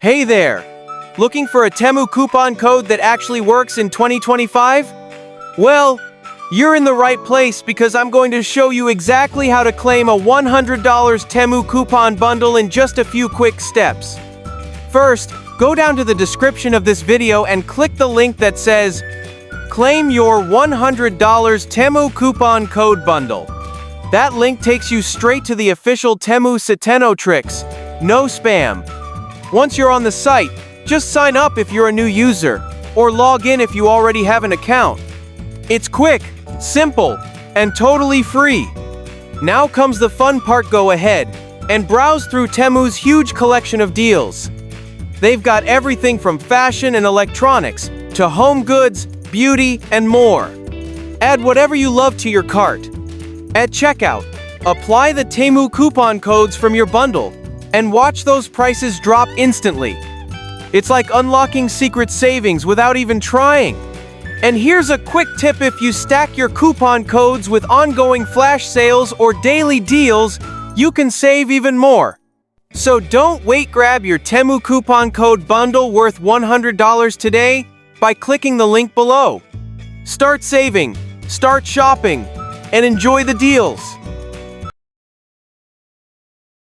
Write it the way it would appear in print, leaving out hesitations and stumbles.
Hey there! Looking for a Temu coupon code that actually works in 2025? Well, you're in the right place because I'm going to show you exactly how to claim a $100 Temu coupon bundle in just a few quick steps. First, go down to the description of this video and click the link that says, Claim your $100 Temu coupon code bundle. That link takes you straight to the official Temu Sateno tricks. No spam. Once you're on the site, just sign up if you're a new user, or log in if you already have an account. It's quick, simple, and totally free. Now comes the fun part. Go ahead and browse through Temu's huge collection of deals. They've got everything from fashion and electronics to home goods, beauty, and more. Add whatever you love to your cart. At checkout, apply the Temu coupon codes from your bundle and watch those prices drop instantly. It's like unlocking secret savings without even trying. And here's a quick tip: if you stack your coupon codes with ongoing flash sales or daily deals, you can save even more. So don't wait, grab your Temu coupon code bundle worth $100 today by clicking the link below. Start saving, start shopping, and enjoy the deals.